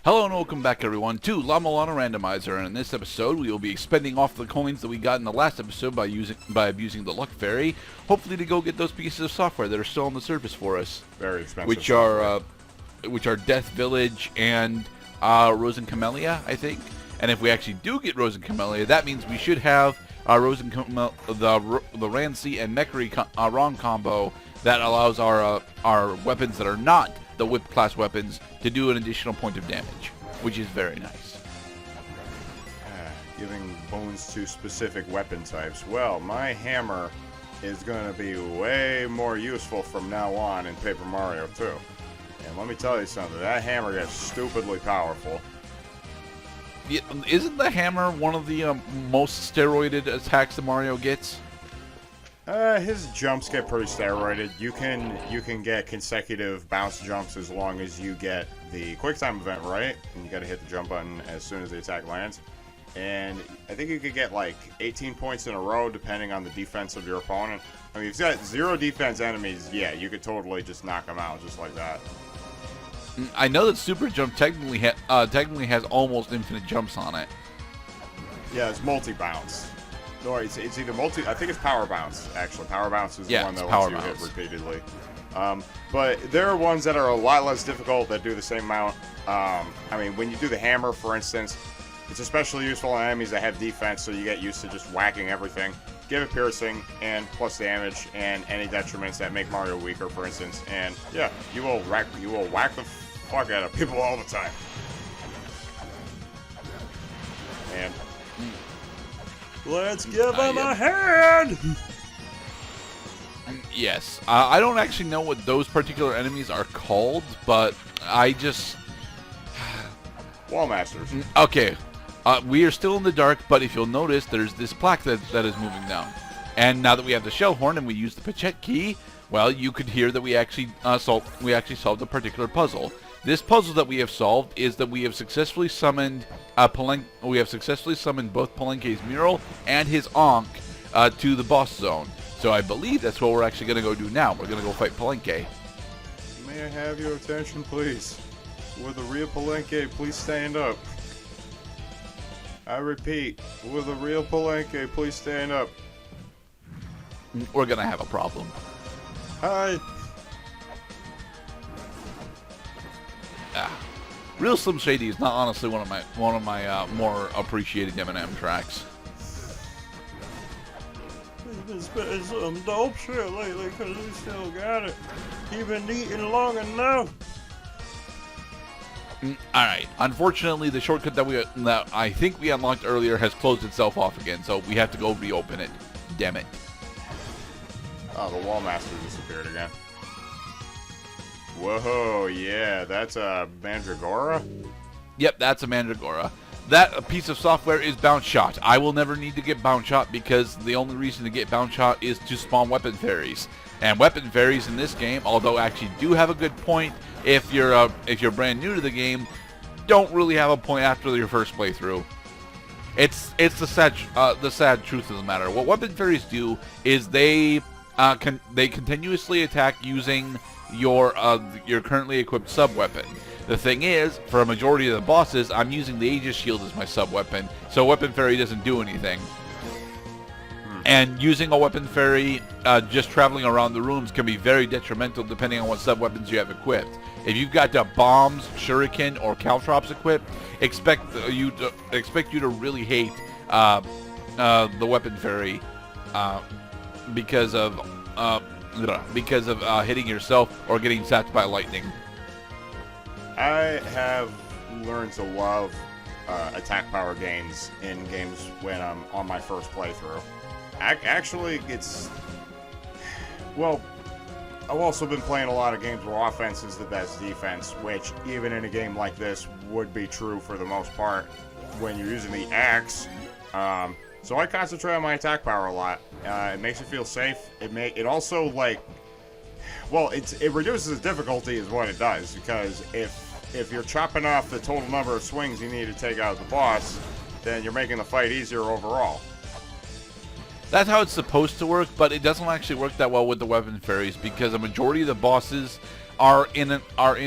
Hello and welcome back everyone to La-Mulana Randomizer, and in this episode we will be spending off the coins that we got in the last episode by abusing the Luck Fairy, hopefully to go get those pieces of software that are still on the surface for us. Very expensive. Which are Death Village and Rose and Camellia, I think. And if we actually do get Rose and Camellia, that means we should have the Rancy and Mechary Wrong combo that allows our weapons that are not the whip class weapons to do an additional point of damage, which is very nice. Giving bones to specific weapon types. Well, my hammer is going to be way more useful from now on in Paper Mario 2. And let me tell you something, that hammer gets stupidly powerful. Isn't the hammer one of the most steroided attacks that Mario gets? His jumps get pretty steroided. You can get consecutive bounce jumps as long as you get the quick time event right, and you got to hit the jump button as soon as the attack lands. And I think you could get like 18 points in a row depending on the defense of your opponent. I mean, if you've got 0 defense enemies, yeah, you could totally just knock them out just like that. I know that Super Jump technically has almost infinite jumps on it. Yeah, it's multi-bounce. No, it's either multi. I think it's power bounce. Actually, power bounce is the one that lets you hit repeatedly. But there are ones that are a lot less difficult that do the same amount. I mean, when you do the hammer, for instance, it's especially useful on enemies that have defense, so you get used to just whacking everything. Give it piercing and plus damage and any detriments that make Mario weaker, for instance. And yeah, you will whack the fuck out of people all the time. And let's give him a hand! Yes. I don't actually know what those particular enemies are called, but I just... Wall Masters. Okay. We are still in the dark, but if you'll notice, there's this plaque that is moving down. And now that we have the Shell Horn and we use the Pachette key, well, you could hear that we actually solved a particular puzzle. This puzzle that we have solved is that we have successfully summoned We have successfully summoned both Palenque's mural and his Ankh to the boss zone. So I believe that's what we're actually going to go do now. We're going to go fight Palenque. May I have your attention, please? Will the real Palenque please stand up? I repeat, will the real Palenque please stand up? We're going to have a problem. Hi. Real Slim Shady is not honestly one of my more appreciated M&M tracks. He's been spitting some dope shit lately because he still got it. He been eating long enough. Alright, unfortunately the shortcut that I think we unlocked earlier has closed itself off again, so we have to go reopen it. Damn it. Oh, the Wall Master disappeared again. Whoa, yeah, that's a Mandragora? Yep, that's a Mandragora. That piece of software is Bounce Shot. I will never need to get Bounce Shot because the only reason to get Bounce Shot is to spawn Weapon Fairies. And Weapon Fairies in this game, although actually do have a good point if you're brand new to the game, don't really have a point after your first playthrough. It's the sad truth of the matter. What Weapon Fairies do is they continuously attack using your currently equipped sub-weapon. The thing is, for a majority of the bosses, I'm using the Aegis Shield as my sub-weapon, so Weapon Fairy doesn't do anything. And using a Weapon Fairy just traveling around the rooms can be very detrimental depending on what sub-weapons you have equipped. If you've got bombs, shuriken, or caltrops equipped, expect you to really hate the Weapon Fairy because of hitting yourself or getting zapped by lightning. I have learned to love attack power gains in games when I'm on my first playthrough. Actually, well, I've also been playing a lot of games where offense is the best defense, which even in a game like this would be true for the most part when you're using the axe. So I concentrate on my attack power a lot. It makes you feel safe. It also it reduces the difficulty is what it does, because if you're chopping off the total number of swings you need to take out the boss, then you're making the fight easier overall. That's how it's supposed to work, but it doesn't actually work that well with the weapon fairies because a majority of the bosses are in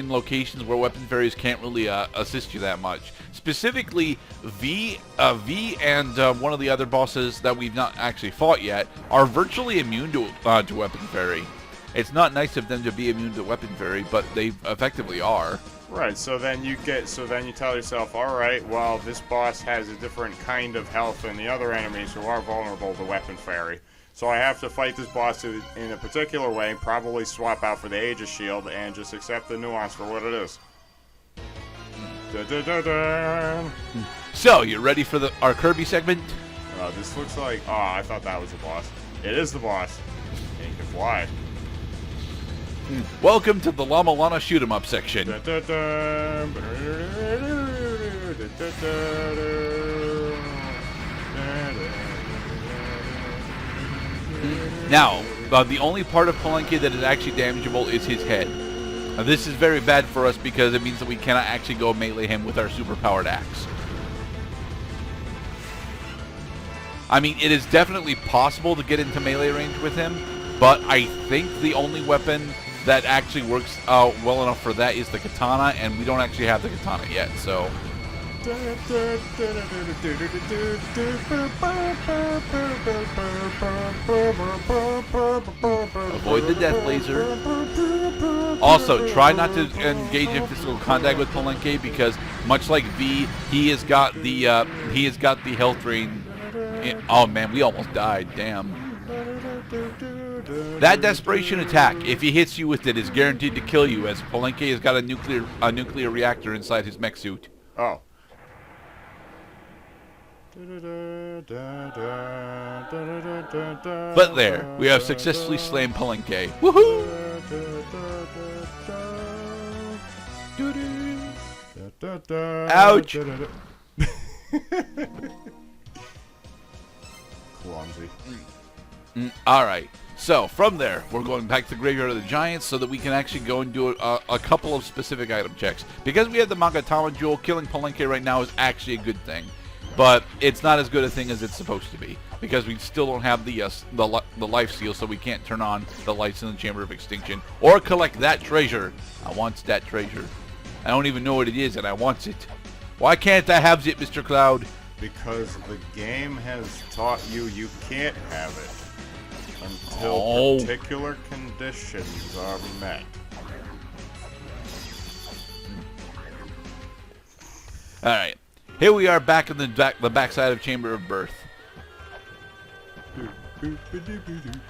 locations where weapon fairies can't really assist you that much. Specifically, V and one of the other bosses that we've not actually fought yet are virtually immune to weapon fairy. It's not nice of them to be immune to weapon fairy, but they effectively are. Right, so then you tell yourself, all right, well, this boss has a different kind of health than the other enemies who are vulnerable to weapon fairy. So I have to fight this boss in a particular way, probably swap out for the Aegis shield, and just accept the nuance for what it is. So, you ready for our Kirby segment? This looks like... Oh, I thought that was the boss. It is the boss. And you can fly. Welcome to the La-Mulana shoot 'em up section. Now, the only part of Palenque that is actually damageable is his head. Now, this is very bad for us because it means that we cannot actually go melee him with our super-powered axe. I mean, it is definitely possible to get into melee range with him, but I think the only weapon that actually works well enough for that is the katana, and we don't actually have the katana yet, so... Avoid the death laser. Also, try not to engage in physical contact with Palenque because, much like V, he has got the health drain. Oh man, we almost died. Damn. That desperation attack, if he hits you with it, is guaranteed to kill you, as Palenque has got a nuclear reactor inside his mech suit. Oh. But there, we have successfully slain Palenque. Woohoo! Ouch! Clumsy. Alright, so from there, we're going back to the Graveyard of the Giants so that we can actually go and do a couple of specific item checks. Because we have the Magatama Jewel, killing Palenque right now is actually a good thing. But it's not as good a thing as it's supposed to be. Because we still don't have the life seal, so we can't turn on the lights in the Chamber of Extinction. Or collect that treasure. I want that treasure. I don't even know what it is, and I want it. Why can't I have it, Mr. Cloud? Because the game has taught you can't have it until particular conditions are met. Alright. Here we are back in the backside of Chamber of Birth.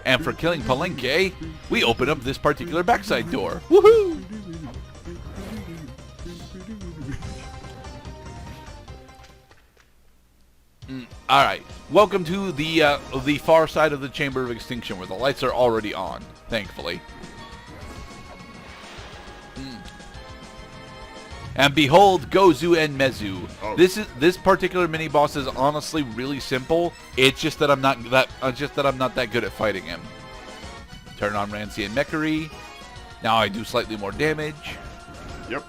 And for killing Palenque, we open up this particular backside door. Woohoo! Alright, welcome to the far side of the Chamber of Extinction where the lights are already on, thankfully. And behold, Gozu and Mezu. Oh. This particular mini boss is honestly really simple. It's just that I'm not that good at fighting him. Turn on Rancy and Mechary. Now I do slightly more damage. Yep.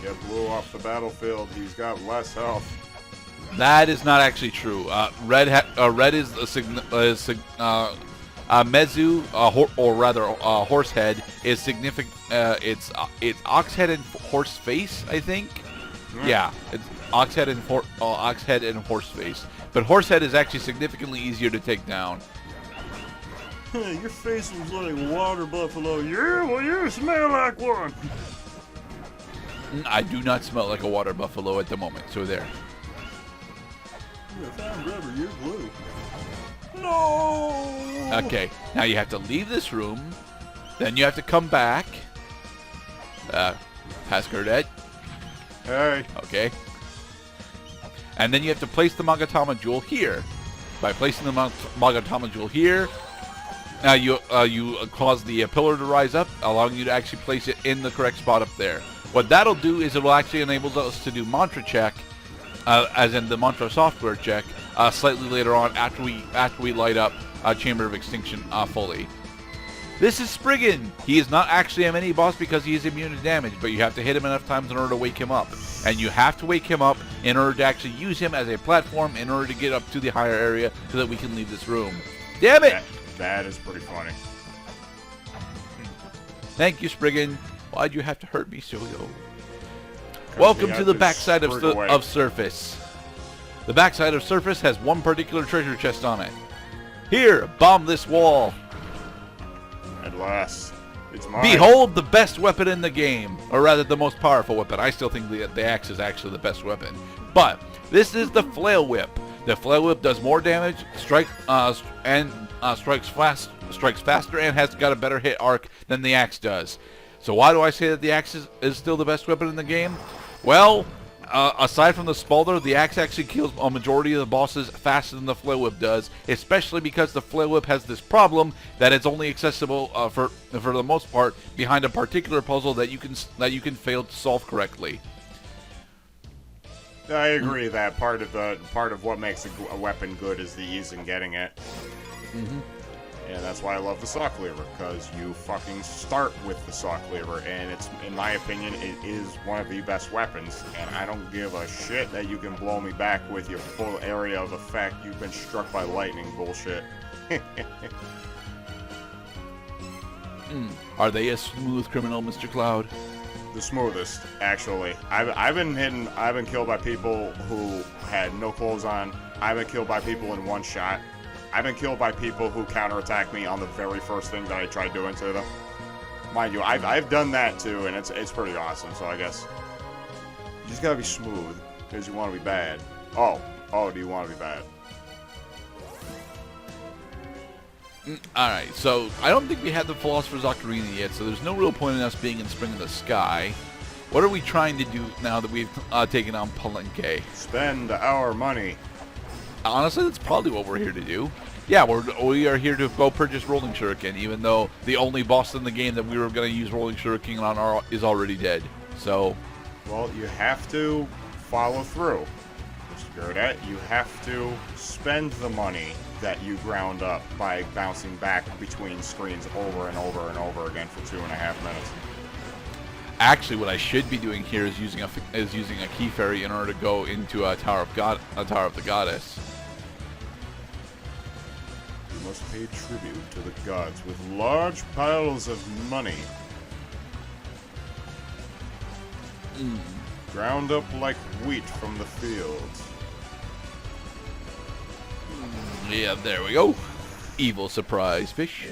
Get Blue off the battlefield. He's got less health. That is not actually true. Red is Mezu, or rather Horsehead, is significant. It's Oxhead and Horseface, I think. Yeah, it's Oxhead and Horseface. But Horsehead is actually significantly easier to take down. Hey, your face was like a water buffalo. Yeah, well, you smell like one. I do not smell like a water buffalo at the moment, so there. You found rubber, you're blue. No! Okay, now you have to leave this room, then you have to come back. Past Gurdette. Hey. Okay. And then you have to place the Magatama Jewel here. By placing the Magatama Jewel here, you cause the pillar to rise up, allowing you to actually place it in the correct spot up there. What that'll do is it will actually enable us to do mantra check, as in the mantra software check, slightly later on after we light up Chamber of Extinction fully. This is Spriggan. He is not actually a mini-boss because he is immune to damage, but you have to hit him enough times in order to wake him up. And you have to wake him up in order to actually use him as a platform in order to get up to the higher area so that we can leave this room. Damn it! That is pretty funny. Thank you, Spriggan. Why'd you have to hurt me so low? Welcome to the backside of Surface. The backside of Surface has one particular treasure chest on it. Here, bomb this wall. At last, it's mine. Behold the best weapon in the game, or rather the most powerful weapon. I still think the axe is actually the best weapon. But this is the Flail Whip. The Flail Whip does more damage, strikes faster, and has got a better hit arc than the axe does. So why do I say that the axe is still the best weapon in the game? Well, aside from the Spalder, the axe actually kills a majority of the bosses faster than the Flail Whip does, especially because the Flail Whip has this problem that it's only accessible for the most part behind a particular puzzle that you can fail to solve correctly. I agree that part of what makes a weapon good is the ease in getting it. Mm-hmm. And that's why I love the saw cleaver, because you fucking start with the saw cleaver, and it's, in my opinion, it is one of the best weapons, and I don't give a shit that you can blow me back with your full area of effect. You've been struck by lightning bullshit. Are they a smooth criminal, Mr. Cloud? The smoothest, actually. I've been killed by people who had no clothes on. I've been killed by people in one shot. I've been killed by people who counterattack me on the very first thing that I tried doing to them. Mind you, I've done that too, and it's pretty awesome. So I guess you just gotta be smooth because you want to be bad. Oh, do you want to be bad? Alright, so I don't think we had the Philosopher's Ocarina yet, so there's no real point in us being in Spring in the Sky. What are we trying to do now that we've taken on Palenque? Spend our money. Honestly, that's probably what we're here to do. Yeah, we are here to go purchase Rolling Shuriken, even though the only boss in the game that we were going to use Rolling Shuriken on is already dead. So, well, you have to follow through, Mr. Gurdett. You have to spend the money that you ground up by bouncing back between screens over and over and over again for 2.5 minutes. Actually, what I should be doing here is using a key fairy in order to go into a Tower of the Goddess. You must pay tribute to the gods with large piles of money. Ground up like wheat from the fields. Yeah, there we go. Evil surprise fish.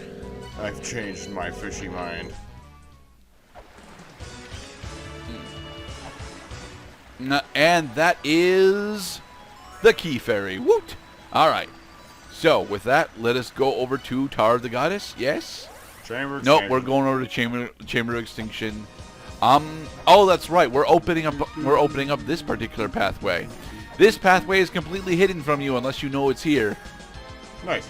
I've changed my fishy mind. And that is the key fairy. Woot! Alright. So, with that, let us go over to Tower of the Goddess. Yes? Chamber. Nope, we're going over to Chamber of Extinction. Oh, that's right. We're opening up this particular pathway. This pathway is completely hidden from you unless you know it's here. Nice.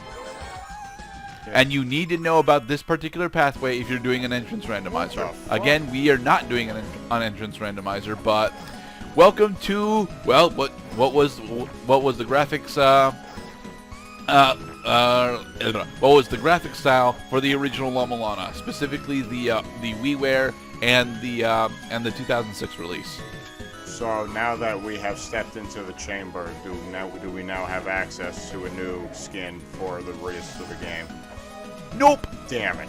Yeah. And you need to know about this particular pathway if you're doing an entrance randomizer. Again, we are not doing an entrance randomizer, but welcome to, well, what was the graphics what was the graphic style for the original La-Mulana, specifically the WiiWare and the 2006 release. So now that we have stepped into the chamber, do we now have access to a new skin for the rest of the game? Nope. Damn it.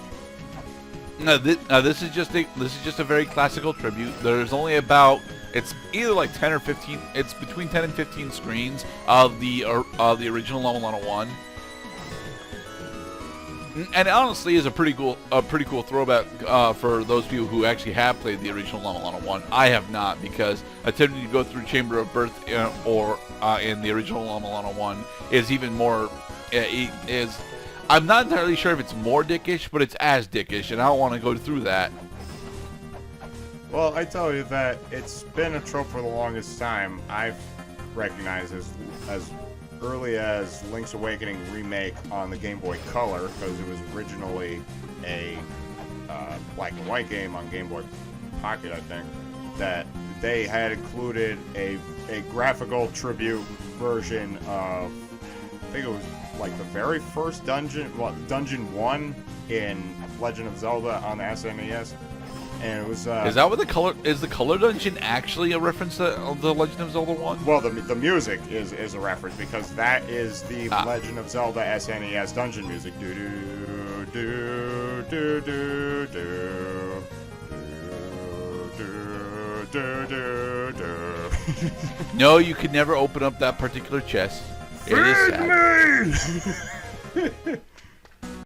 No, this is just a very classical tribute. There's only about, it's either like 10 or 15. It's between 10 and 15 screens of the original La-Mulana 1. And it honestly is a pretty cool throwback for those people who actually have played the original La-Mulana 1. I have not, because attempting to go through Chamber of Birth or in the original La-Mulana 1 is even more. I'm not entirely sure if it's more dickish, but it's as dickish, and I don't want to go through that. Well, I tell you that it's been a trope for the longest time. I've recognized as early as Link's Awakening remake on the Game Boy Color, because it was originally a black and white game on Game Boy Pocket, I think, that they had included a graphical tribute version of, I think it was like the very first dungeon, Dungeon 1 in Legend of Zelda on the SNES. And it was. Is that what the color dungeon actually a reference to the Legend of Zelda 1? Well, the music is a reference because that is the Legend of Zelda SNES dungeon music. Do do do do do do do do do do. No, you could never open up that particular chest. It is sad. Feed me!